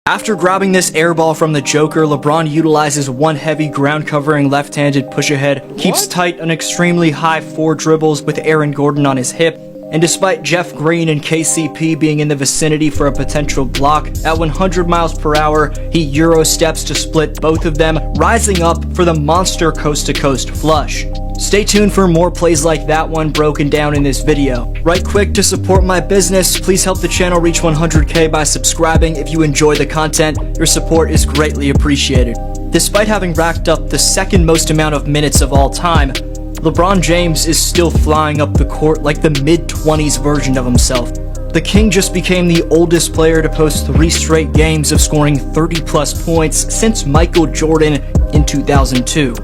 After grabbing this air ball from the Joker, LeBron utilizes one heavy ground-covering left-handed push-ahead, keeps tight on extremely high 4 dribbles with Aaron Gordon on his hip, and despite Jeff Green and KCP being in the vicinity for a potential block, at 100 miles per hour, he Euro steps to split both of them, rising up for the monster coast-to-coast flush. Stay tuned for more plays like that one broken down in this video. Right quick, to support my business, please help the channel reach 100K by subscribing. If you enjoy the content, your support is greatly appreciated. Despite having racked up the second most amount of minutes of all time, LeBron James is still flying up the court like the mid-20s version of himself. The King just became the oldest player to post 3 straight games of scoring 30-plus points since Michael Jordan in 2002.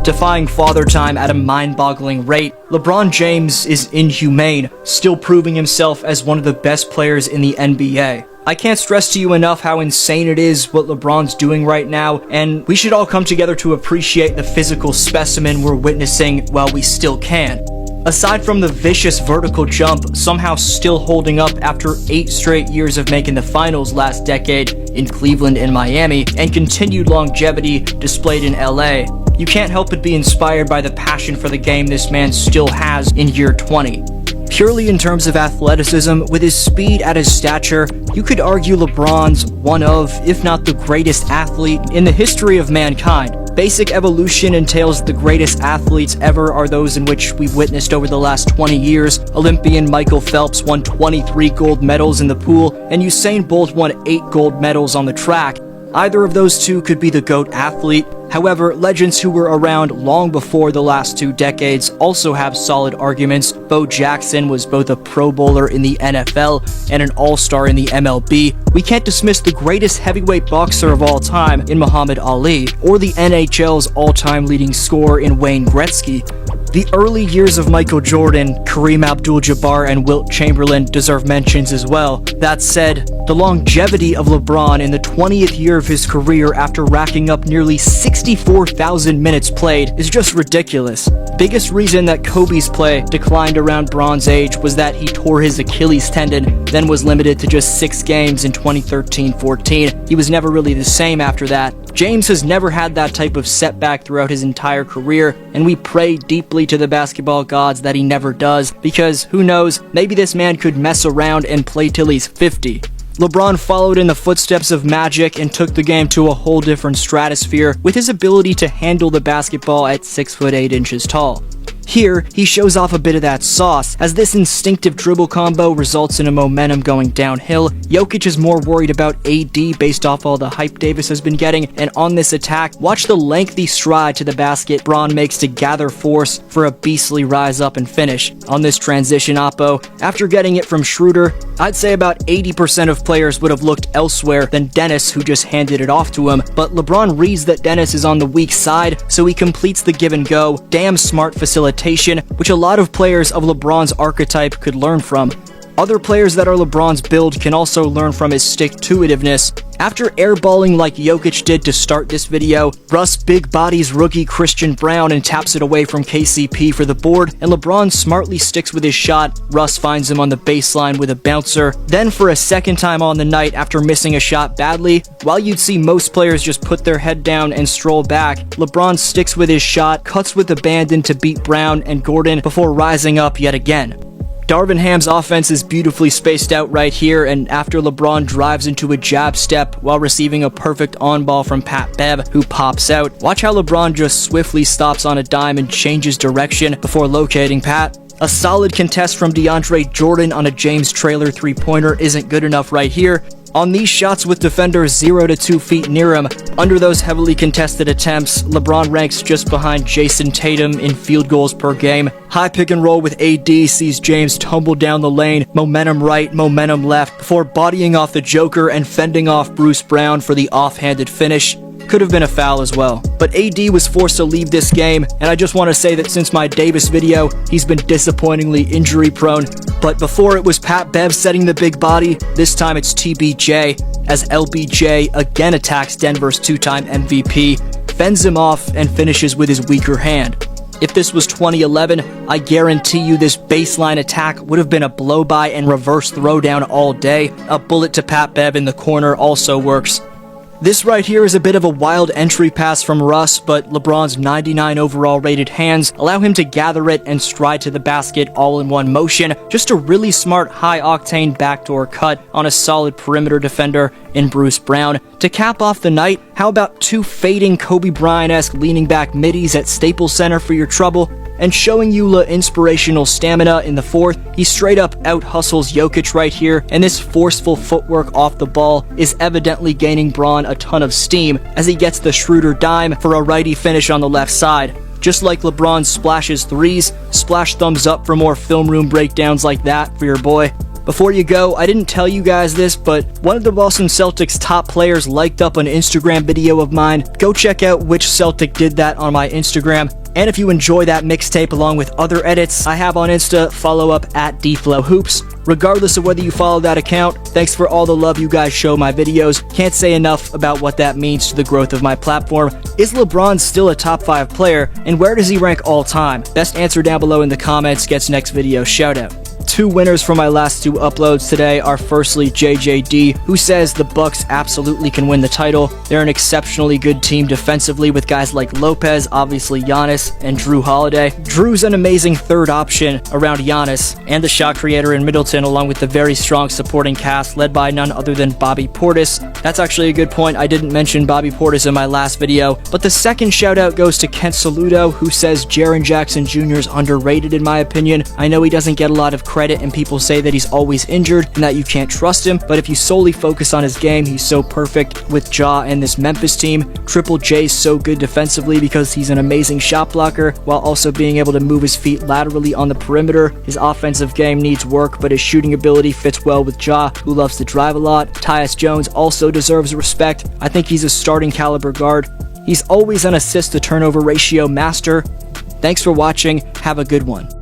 Defying father time at a mind-boggling rate, LeBron James is inhumane, still proving himself as one of the best players in the NBA. I can't stress to you enough how insane it is what LeBron's doing right now, and we should all come together to appreciate the physical specimen we're witnessing while we still can. Aside from the vicious vertical jump, somehow still holding up after 8 straight years of making the finals last decade in Cleveland and Miami, and continued longevity displayed in LA, you can't help but be inspired by the passion for the game this man still has in year 20. Purely in terms of athleticism, with his speed at his stature, you could argue LeBron's one of, if not the greatest athlete in the history of mankind. Basic evolution entails the greatest athletes ever are those in which we've witnessed over the last 20 years. Olympian Michael Phelps won 23 gold medals in the pool, and Usain Bolt won 8 gold medals on the track. Either of those two could be the GOAT athlete. However, legends who were around long before the last 2 decades also have solid arguments. Bo Jackson was both a Pro Bowler in the NFL and an All-Star in the MLB. We can't dismiss the greatest heavyweight boxer of all time in Muhammad Ali, or the NHL's all-time leading scorer in Wayne Gretzky. The early years of Michael Jordan, Kareem Abdul-Jabbar, and Wilt Chamberlain deserve mentions as well. That said, the longevity of LeBron in the 20th year of his career after racking up nearly 64,000 minutes played is just ridiculous. Biggest reason that Kobe's play declined around Bron's age was that he tore his Achilles tendon, then was limited to just 6 games in 2013-14. He was never really the same after that. James has never had that type of setback throughout his entire career, and we pray deeply to the basketball gods that he never does, because who knows, maybe this man could mess around and play till he's 50. LeBron followed in the footsteps of Magic and took the game to a whole different stratosphere with his ability to handle the basketball at 6'8" tall. Here, he shows off a bit of that sauce, as this instinctive dribble combo results in a momentum going downhill. Jokic is more worried about AD based off all the hype Davis has been getting, and on this attack, watch the lengthy stride to the basket Bron makes to gather force for a beastly rise up and finish. On this transition oppo, after getting it from Schroeder, I'd say about 80% of players would have looked elsewhere than Dennis, who just handed it off to him, but LeBron reads that Dennis is on the weak side, so he completes the give and go. Damn smart facilitation, which a lot of players of LeBron's archetype could learn from. Other players that are LeBron's build can also learn from his stick-to-itiveness. After airballing like Jokic did to start this video, Russ big bodies rookie Christian Brown and taps it away from KCP for the board, and LeBron smartly sticks with his shot. Russ finds him on the baseline with a bouncer. Then for a second time on the night after missing a shot badly, while you'd see most players just put their head down and stroll back, LeBron sticks with his shot, cuts with abandon to beat Brown and Gordon before rising up yet again. Darvin Ham's offense is beautifully spaced out right here, and after LeBron drives into a jab step while receiving a perfect on-ball from Pat Bev, who pops out, watch how LeBron just swiftly stops on a dime and changes direction before locating Pat. A solid contest from DeAndre Jordan on a James trailer three-pointer isn't good enough right here. On these shots with defenders 0 to 2 feet near him, under those heavily contested attempts, LeBron ranks just behind Jason Tatum in field goals per game. High pick and roll with AD sees James tumble down the lane, momentum right, momentum left, before bodying off the Joker and fending off Bruce Brown for the offhanded finish. Could have been a foul as well. But AD was forced to leave this game, and I just want to say that since my Davis video, he's been disappointingly injury prone. But before it was Pat Bev setting the big body, this time it's TBJ, as LBJ again attacks Denver's 2-time MVP, fends him off, and finishes with his weaker hand. If this was 2011, I guarantee you this baseline attack would have been a blow-by and reverse throwdown all day. A bullet to Pat Bev in the corner also works. This right here is a bit of a wild entry pass from Russ, but LeBron's 99 overall rated hands allow him to gather it and stride to the basket all in one motion. Just a really smart high-octane backdoor cut on a solid perimeter defender in Bruce Brown. To cap off the night, how about 2 fading Kobe Bryant-esque leaning back middies at Staples Center for your trouble? And showing you the inspirational stamina in the fourth, he straight up out-hustles Jokic right here, and this forceful footwork off the ball is evidently gaining Braun a ton of steam as he gets the Schroeder dime for a righty finish on the left side. Just like LeBron splashes threes, splash thumbs up for more film room breakdowns like that for your boy. Before you go, I didn't tell you guys this, but one of the Boston Celtics top players liked up an Instagram video of mine. Go check out which Celtic did that on my Instagram. And if you enjoy that mixtape along with other edits I have on Insta, follow up at DFlowHoops. Regardless of whether you follow that account, thanks for all the love you guys show my videos. Can't say enough about what that means to the growth of my platform. Is LeBron still a top 5 player, and where does he rank all time? Best answer down below in the comments gets next video shoutout. 2 winners for my last 2 uploads today are firstly JJD, who says the Bucks absolutely can win the title. They're an exceptionally good team defensively with guys like Lopez, obviously Giannis, and Drew Holiday. Drew's an amazing third option around Giannis and the shot creator in Middleton, along with the very strong supporting cast led by none other than Bobby Portis. That's actually a good point. I didn't mention Bobby Portis in my last video, but the second shout out goes to Kent Saludo, who says Jaren Jackson Jr. is underrated in my opinion. I know he doesn't get a lot of credit and people say that he's always injured and that you can't trust him, but if you solely focus on his game, he's so perfect with Ja and this Memphis team. Triple J's so good defensively because he's an amazing shot blocker while also being able to move his feet laterally on the perimeter. His offensive game needs work, but his shooting ability fits well with Ja, who loves to drive a lot. Tyus Jones also deserves respect. I think he's a starting caliber guard. He's always an assist to turnover ratio master. Thanks for watching. Have a good one.